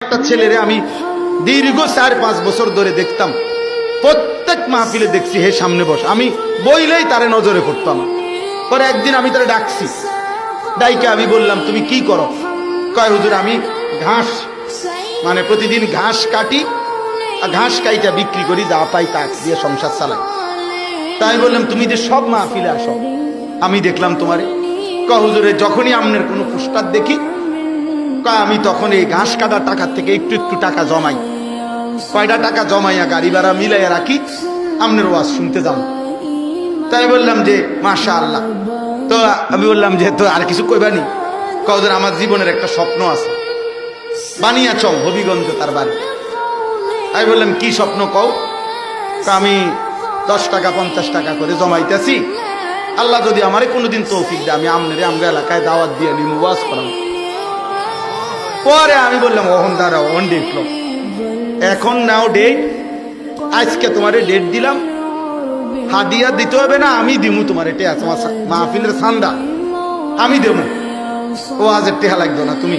একটা ছেলেরে আমি দীর্ঘ 4-5 বছর ধরে দেখতাম, প্রত্যেক মাহফিলে দেখছি হে সামনে বস, আমি বইলেই তারে নজরে পড়তাম। পরে একদিন আমি তারে ডাকছি, ডাইকে আমি বললাম তুমি কি করো? কয় হুজুর আমি ঘাস, মানে প্রতিদিন ঘাস কাটি, আর ঘাস কাইটা বিক্রি করি, যা পাই তা দিয়ে সংসার চালাই। তাই বললাম তুমি যে সব মাহফিলে আসো, আমি দেখলাম তোমারে। কয় হুজুরে যখনই আপনার কোনো পোস্টার দেখি, কয় আমি তখন এই ঘাস কাটার টাকার থেকে একটু একটু টাকা জমাই, কয়টা টাকা জমাইয়া গাড়ি ভাড়া মিলাইয়া রাখি, আপনার ওয়াজ শুনতে যাও। তাই বললাম যে মাশাআল্লাহ। তো আমি বললাম যে তো আর কিছু কইবানি? কয়জন আমার জীবনের একটা স্বপ্ন আছে, বানিয়াচং হবিগঞ্জ তার বাড়ি। আমি বললাম কি স্বপ্ন কও? আমি 10 টাকা 50 টাকা করে জমাইতেছি, আল্লাহ যদি আমারে কোনোদিন তৌফিক দেয় আমি আমনেরে আমরা এলাকায় দাওয়াত দিয়ে নিমু, ওয়াজ করাবো। পরে আমি বললাম ওহন দাঁড়াও, ওহন ডেট লো, এখন নাও ডেট, আজকে তোমারে ডেট দিলাম, হাদিয়া দিতে হবে না, আমি দিমু তোমার, এটা তোমার মাহফিলের চান্দা আমি দেবো, ও আজের টেহা লাগবে না, তুমি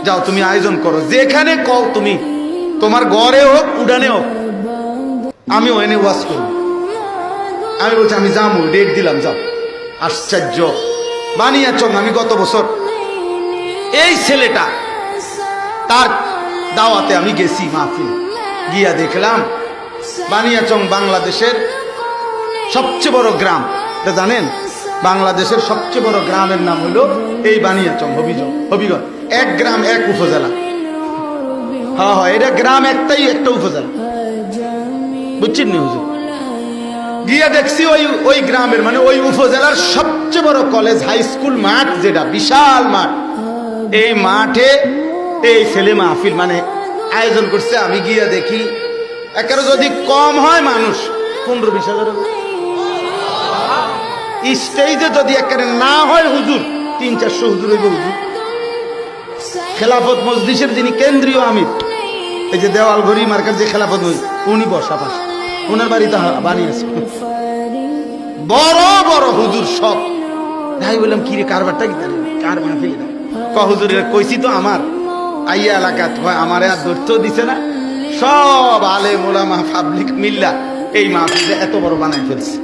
যাও, তুমি আয়োজন করো, যেখানে কও তুমি, তোমার ঘরে হোক উড়ানে হোক, আমি ওখানে ওয়াজ করব। আমি বলছি আমি যাবো, ডেট দিলাম, যাও। আশ্চর্য, বানিয়াচং আমি গত বছর এই ছেলেটা তার দাওয়াতে আমি গেছি মাহফিল, গিয়া দেখলাম বানিয়াচং বাংলাদেশের সবচেয়ে বড় গ্রাম, এটা জানেন? বাংলাদেশের সবচেয়ে বড় গ্রামের নাম হলো এই বানিয়াচং হবিগঞ্জ। এক গ্রাম এক উপজেলা। হ্যাঁ হ্যাঁ, এটা গ্রাম একটাই, একটা উপজেলা, বুঝছেন নি হুজুর? গিয়া দেখছি ওই গ্রামের মানে ওই উপজেলার সবচেয়ে বড় কলেজ হাই স্কুল মাঠ, যেটা বিশাল মাঠ, এই মাঠে এই ছেলে মাহফিল মানে আয়োজন করছে। আমি গিয়া দেখি একেবারে যদি কম হয় মানুষ 15-20 হাজার, স্টেজে যদি একেবারে না হয় হুজুর 300-400 হুজুর হইব। হুজুর খেলাফত মজলিসের যিনি কেন্দ্রীয় আমির, এই যে দেওয়াল ঘড়ি মার্কার যে খেলাফত মজলিস, উনি বসা পাশে, ওনার বাড়িতে বানিয়েছে বড় বড় হুজুর সব। তাই বললাম কিরে কারবারটা কি, কার মাহফিল? হুজুর কইছি তো আমার আইয়া এলাকা, আমার আর ধরতেও দিছে না, সব আলেম ওলামা পাবলিক মিল্লা এই মাহফিলে এত বড় বানাই ফেলছে।